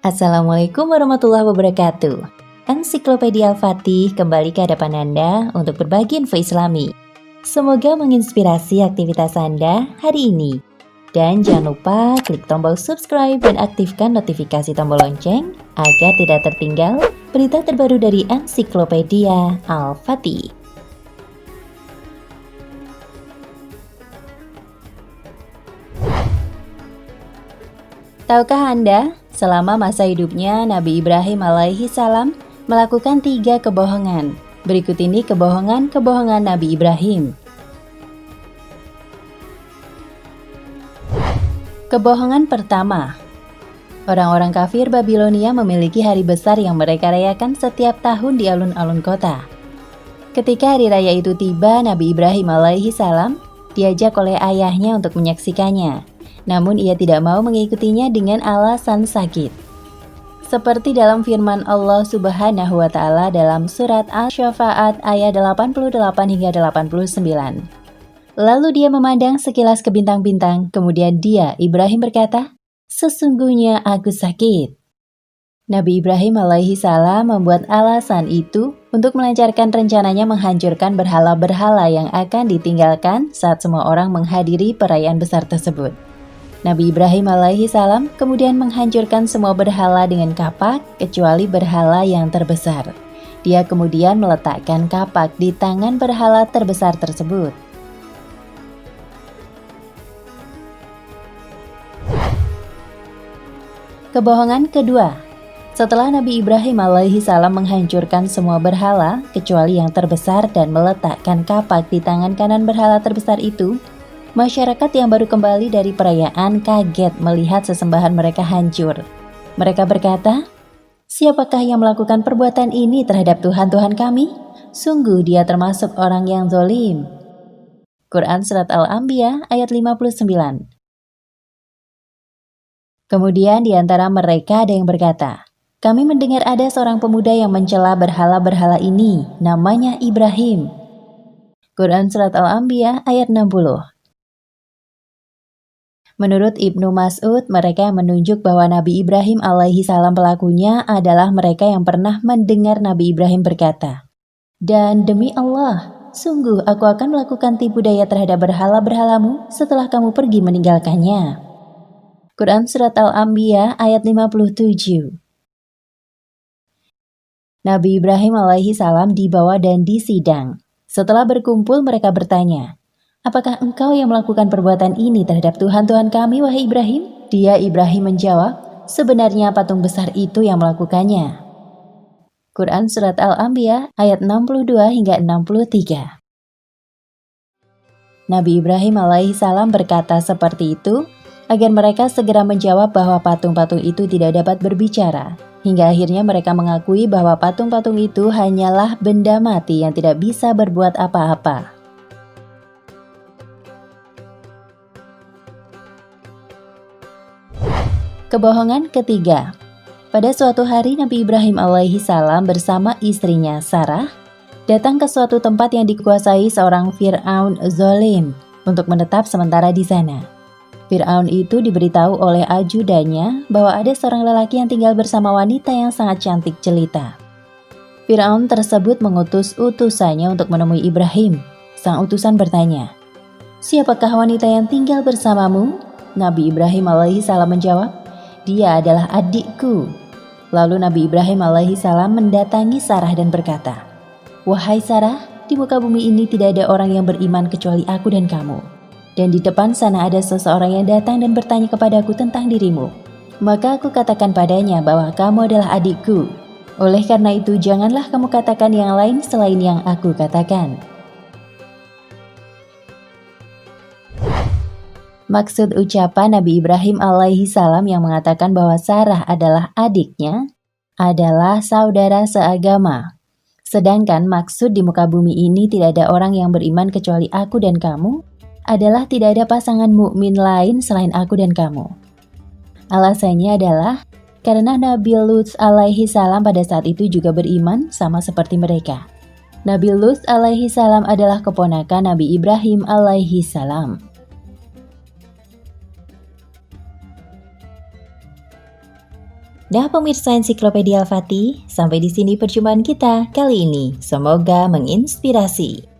Assalamualaikum warahmatullahi wabarakatuh. Ensiklopedia Al-Fatih kembali ke hadapan Anda untuk berbagi info Islami. Semoga menginspirasi aktivitas Anda hari ini. Dan jangan lupa klik tombol subscribe dan aktifkan notifikasi tombol lonceng agar tidak tertinggal berita terbaru dari Ensiklopedia Al-Fatih. Tahukah Anda, selama masa hidupnya Nabi Ibrahim alaihi salam melakukan 3 kebohongan. Berikut ini kebohongan-kebohongan Nabi Ibrahim. Kebohongan pertama, orang-orang kafir Babilonia memiliki hari besar yang mereka rayakan setiap tahun di alun-alun kota. Ketika hari raya itu tiba, Nabi Ibrahim alaihi salam diajak oleh ayahnya untuk menyaksikannya. Namun ia tidak mau mengikutinya dengan alasan sakit. Seperti dalam firman Allah Subhanahu wa Ta'ala dalam surat Al-Syafa'at ayat 88 hingga 89. Lalu dia memandang sekilas ke bintang-bintang, kemudian dia, Ibrahim berkata, "Sesungguhnya aku sakit." Nabi Ibrahim alaihi salam membuat alasan itu untuk melancarkan rencananya menghancurkan berhala-berhala yang akan ditinggalkan saat semua orang menghadiri perayaan besar tersebut. Nabi Ibrahim alaihi salam kemudian menghancurkan semua berhala dengan kapak kecuali berhala yang terbesar. Dia kemudian meletakkan kapak di tangan berhala terbesar tersebut. Kebohongan kedua, setelah Nabi Ibrahim alaihi salam menghancurkan semua berhala kecuali yang terbesar dan meletakkan kapak di tangan kanan berhala terbesar itu, masyarakat yang baru kembali dari perayaan kaget melihat sesembahan mereka hancur. Mereka berkata, "Siapakah yang melakukan perbuatan ini terhadap Tuhan-Tuhan kami? Sungguh dia termasuk orang yang zalim." Quran Surat Al-Anbiya ayat 59. Kemudian di antara mereka ada yang berkata, "Kami mendengar ada seorang pemuda yang mencela berhala-berhala ini, namanya Ibrahim." Quran Surat Al-Anbiya ayat 60. Menurut Ibnu Mas'ud, mereka yang menunjuk bahwa Nabi Ibrahim alaihi salam pelakunya adalah mereka yang pernah mendengar Nabi Ibrahim berkata, "Dan demi Allah, sungguh aku akan melakukan tipu daya terhadap berhala-berhalamu setelah kamu pergi meninggalkannya." Quran Surat Al-Anbiya ayat 57. Nabi Ibrahim alaihi salam dibawa dan disidang. Setelah berkumpul mereka bertanya, "Apakah engkau yang melakukan perbuatan ini terhadap Tuhan-Tuhan kami, wahai Ibrahim?" Dia, Ibrahim, menjawab, "Sebenarnya patung besar itu yang melakukannya." Quran Surat Al-Anbiya ayat 62 hingga 63. Nabi Ibrahim alaihi salam berkata seperti itu agar mereka segera menjawab bahwa patung-patung itu tidak dapat berbicara. Hingga akhirnya mereka mengakui bahwa patung-patung itu hanyalah benda mati yang tidak bisa berbuat apa-apa. Kebohongan ketiga, pada suatu hari Nabi Ibrahim alaihi salam bersama istrinya Sarah datang ke suatu tempat yang dikuasai seorang Fir'aun zalim untuk menetap sementara di sana. Fir'aun itu diberitahu oleh ajudannya bahwa ada seorang lelaki yang tinggal bersama wanita yang sangat cantik jelita. Fir'aun tersebut mengutus utusannya untuk menemui Ibrahim. Sang utusan bertanya, "Siapakah wanita yang tinggal bersamamu?" Nabi Ibrahim alaihi salam menjawab, "Dia adalah adikku." Lalu Nabi Ibrahim alaihi salam mendatangi Sarah dan berkata, "Wahai Sarah, di muka bumi ini tidak ada orang yang beriman kecuali aku dan kamu. Dan di depan sana ada seseorang yang datang dan bertanya kepadaku tentang dirimu. Maka aku katakan padanya bahwa kamu adalah adikku. Oleh karena itu janganlah kamu katakan yang lain selain yang aku katakan." Maksud ucapan Nabi Ibrahim alaihi salam yang mengatakan bahwa Sarah adalah adiknya adalah saudara seagama. Sedangkan maksud di muka bumi ini tidak ada orang yang beriman kecuali aku dan kamu adalah tidak ada pasangan mukmin lain selain aku dan kamu. Alasannya adalah karena Nabi Lut alaihi salam pada saat itu juga beriman sama seperti mereka. Nabi Lut alaihi salam adalah keponakan Nabi Ibrahim alaihi salam. Nah pemirsa Ensiklopedia Al-Fatih, sampai di sini perjumpaan kita kali ini. Semoga menginspirasi.